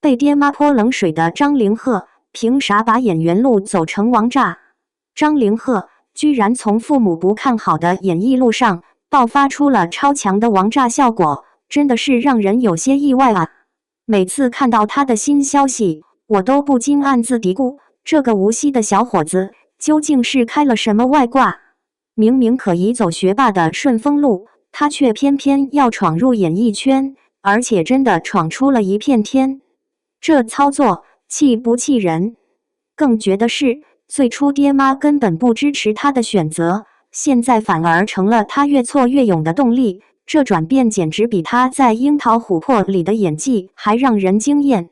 被爹妈泼冷水的张凌赫，凭啥把演员路走成王炸？张凌赫居然从父母不看好的演艺路上爆发出了超强的王炸效果，真的是让人有些意外啊！每次看到他的新消息，我都不禁暗自嘀咕，这个无锡的小伙子究竟是开了什么外挂？明明可以走学霸的顺风路，他却偏偏要闯入演艺圈，而且真的闯出了一片天。这操作气不气人？更绝的是，最初爹妈根本不支持他的选择，现在反而成了他越挫越勇的动力。这转变简直比他在《樱桃琥珀》里的演技还让人惊艳。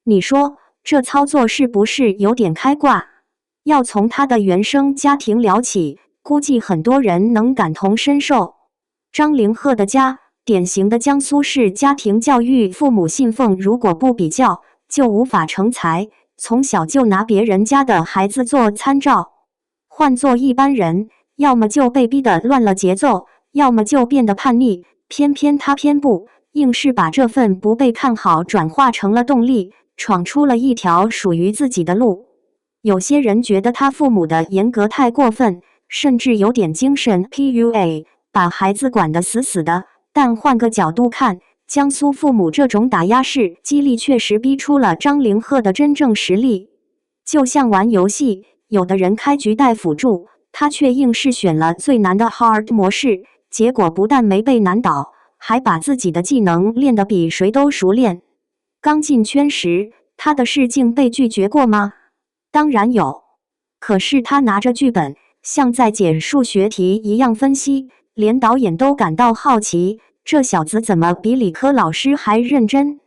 你说这操作是不是有点开挂？要从他的原生家庭聊起，估计很多人能感同身受。张凌赫的家，典型的江苏式家庭教育，父母信奉如果不比较，就无法成才，从小就拿别人家的孩子做参照。换做一般人，要么就被逼得乱了节奏，要么就变得叛逆，偏偏他偏不，硬是把这份不被看好转化成了动力，闯出了一条属于自己的路。有些人觉得他父母的严格太过分，甚至有点精神 PUA， 把孩子管得死死的。但换个角度看，江苏父母这种打压式激励确实逼出了张凌赫的真正实力。就像玩游戏，有的人开局带辅助，他却硬是选了最难的 Hard 模式，结果不但没被难倒，还把自己的技能练得比谁都熟练。刚进圈时，他的试镜被拒绝过吗？当然有。可是他拿着剧本，像在解数学题一样分析，连导演都感到好奇，这小子怎么比理科老师还认真？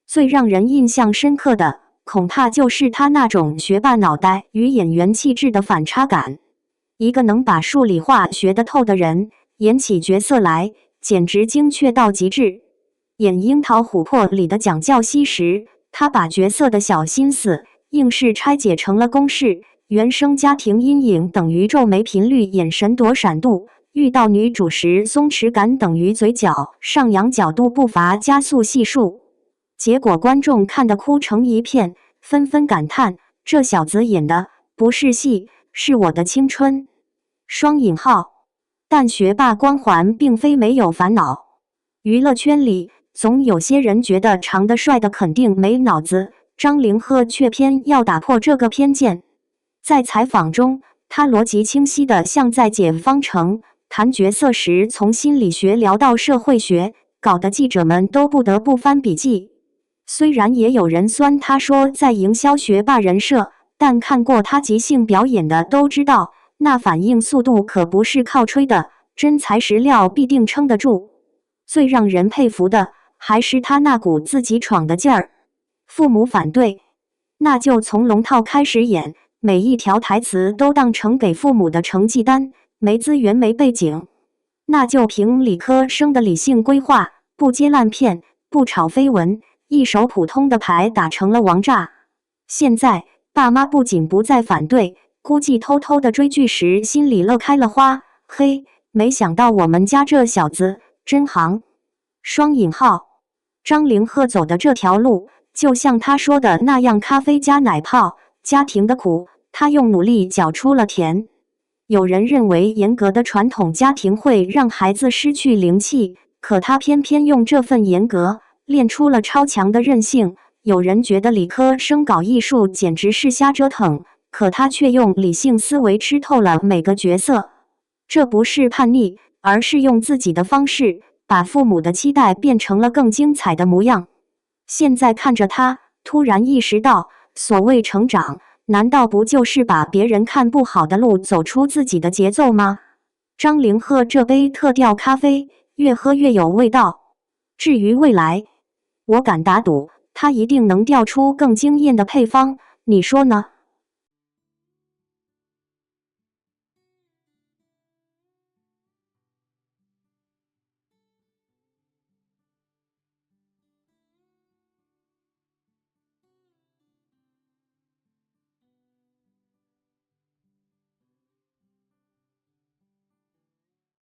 最让人印象深刻的，恐怕就是他那种学霸脑袋与演员气质的反差感。一个能把数理化学得透的人，演起角色来，简直精确到极致。演《樱桃琥珀》里的蒋教熙时，他把角色的小心思硬是拆解成了公式，原生家庭阴影等于皱眉频率，眼神躲闪度，遇到女主时松弛感等于嘴角上扬角度，步伐加速系数。结果观众看得哭成一片，纷纷感叹这小子演的不是戏，是我的青春。双引号。但学霸光环并非没有烦恼。娱乐圈里总有些人觉得长得帅的肯定没脑子，张凌赫却偏要打破这个偏见。在采访中，他逻辑清晰的像在解方程，谈角色时从心理学聊到社会学，搞得记者们都不得不翻笔记。虽然也有人酸他说在营销学霸人设，但看过他即兴表演的都知道，那反应速度可不是靠吹的，真材实料必定撑得住。最让人佩服的还是他那股自己闯的劲儿。父母反对，那就从龙套开始演，每一条台词都当成给父母的成绩单。没资源没背景，那就凭理科生的理性规划，不接烂片，不炒绯闻，一手普通的牌打成了王炸。现在爸妈不仅不再反对，估计偷偷的追剧时心里乐开了花。嘿，没想到我们家这小子真行。双引号。张凌赫走的这条路，就像他说的那样，咖啡加奶泡，家庭的苦，他用努力搅出了甜。有人认为严格的传统家庭会让孩子失去灵气，可他偏偏用这份严格练出了超强的韧性。有人觉得理科生搞艺术简直是瞎折腾，可他却用理性思维吃透了每个角色。这不是叛逆，而是用自己的方式把父母的期待变成了更精彩的模样。现在看着他，突然意识到，所谓成长，难道不就是把别人看不好的路走出自己的节奏吗？张凌赫这杯特调咖啡，越喝越有味道。至于未来，我敢打赌，他一定能调出更惊艳的配方，你说呢？